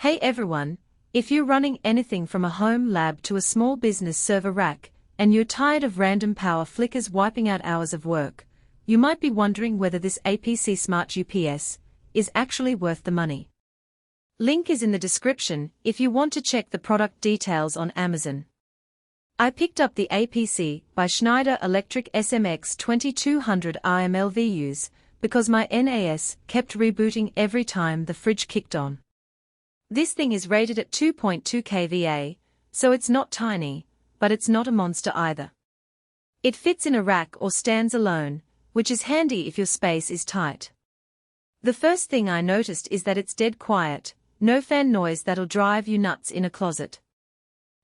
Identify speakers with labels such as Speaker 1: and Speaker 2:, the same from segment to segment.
Speaker 1: Hey everyone, if you're running anything from a home lab to a small business server rack, and you're tired of random power flickers wiping out hours of work, you might be wondering whether this APC Smart-UPS is actually worth the money. Link is in the description if you want to check the product details on Amazon. I picked up the APC by Schneider Electric SMX2200RMLVUS because my NAS kept rebooting every time the fridge kicked on. This thing is rated at 2.2 kVA, so it's not tiny, but it's not a monster either. It fits in a rack or stands alone, which is handy if your space is tight. The first thing I noticed is that it's dead quiet, no fan noise that'll drive you nuts in a closet.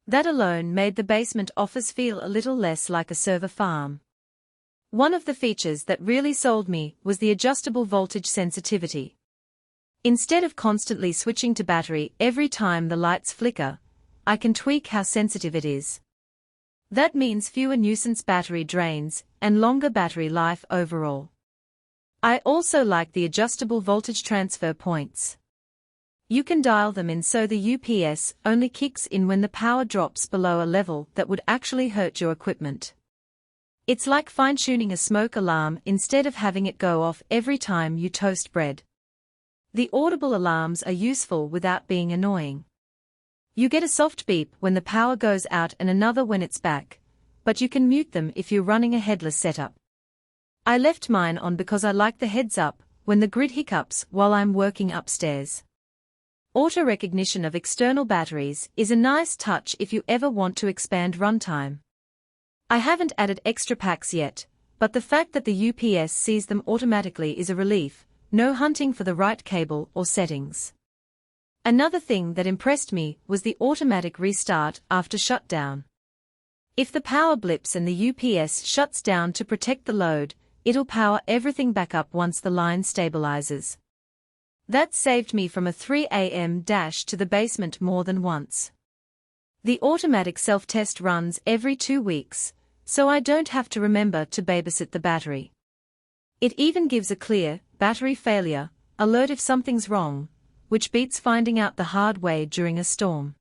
Speaker 1: That alone made the basement office feel a little less like a server farm. One of the features that really sold me was the adjustable voltage sensitivity. Instead of constantly switching to battery every time the lights flicker, I can tweak how sensitive it is. That means fewer nuisance battery drains and longer battery life overall. I also like the adjustable voltage transfer points. You can dial them in so the UPS only kicks in when the power drops below a level that would actually hurt your equipment. It's like fine-tuning a smoke alarm instead of having it go off every time you toast bread. The audible alarms are useful without being annoying. You get a soft beep when the power goes out and another when it's back, but you can mute them if you're running a headless setup. I left mine on because I like the heads up when the grid hiccups while I'm working upstairs. Auto recognition of external batteries is a nice touch if you ever want to expand runtime. I haven't added extra packs yet, but the fact that the UPS sees them automatically is a relief. No hunting for the right cable or settings. Another thing that impressed me was the automatic restart after shutdown. If the power blips and the UPS shuts down to protect the load, it'll power everything back up once the line stabilizes. That saved me from a 3 a.m. dash to the basement more than once. The automatic self-test runs every 2 weeks, so I don't have to remember to babysit the battery. It even gives a clear, battery failure alert if something's wrong, which beats finding out the hard way during a storm.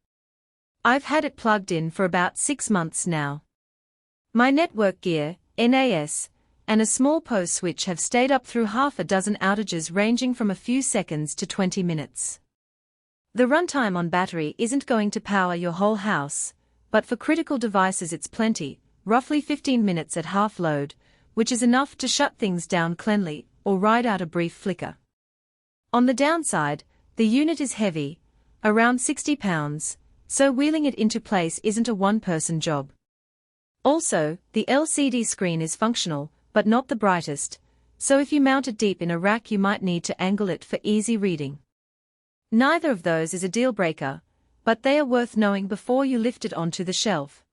Speaker 1: I've had it plugged in for about 6 months now. My network gear, NAS, and a small POS switch have stayed up through half a dozen outages ranging from a few seconds to 20 minutes. The runtime on battery isn't going to power your whole house, but for critical devices it's plenty, roughly 15 minutes at half load, which is enough to shut things down cleanly or ride out a brief flicker. On the downside, the unit is heavy, around 60 pounds, so wheeling it into place isn't a one-person job. Also, the LCD screen is functional, but not the brightest, so if you mount it deep in a rack you might need to angle it for easy reading. Neither of those is a deal-breaker, but they are worth knowing before you lift it onto the shelf.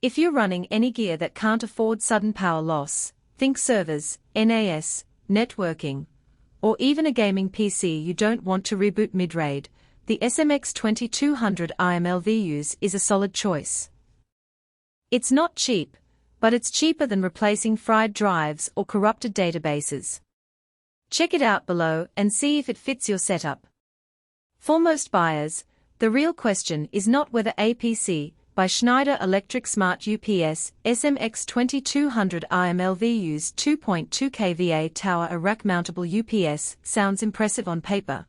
Speaker 1: If you're running any gear that can't afford sudden power loss, think servers, NAS, networking, or even a gaming PC you don't want to reboot mid-raid, the SMX2200RMLVUS is a solid choice. It's not cheap, but it's cheaper than replacing fried drives or corrupted databases. Check it out below and see if it fits your setup. For most buyers, the real question is not whether APC by Schneider Electric Smart-UPS SMX2200RMLVUS 2.2 kVA tower a rack mountable UPS sounds impressive on paper,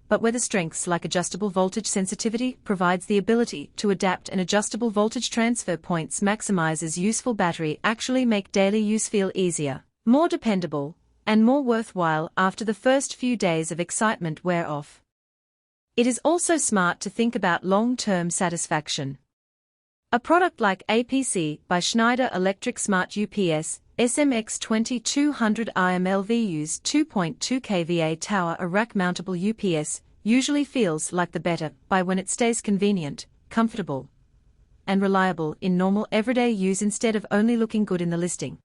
Speaker 1: but whether strengths like adjustable voltage sensitivity provides the ability to adapt and adjustable voltage transfer points maximizes useful battery actually make daily use feel easier, more dependable, and more worthwhile after the first few days of excitement wear off. It is also smart to think about long-term satisfaction. A product like APC by Schneider Electric Smart-UPS SMX2200RMLVUS 2.2 kVA tower a rack mountable UPS usually feels like the better buy when it stays convenient, comfortable, and reliable in normal everyday use instead of only looking good in the listing.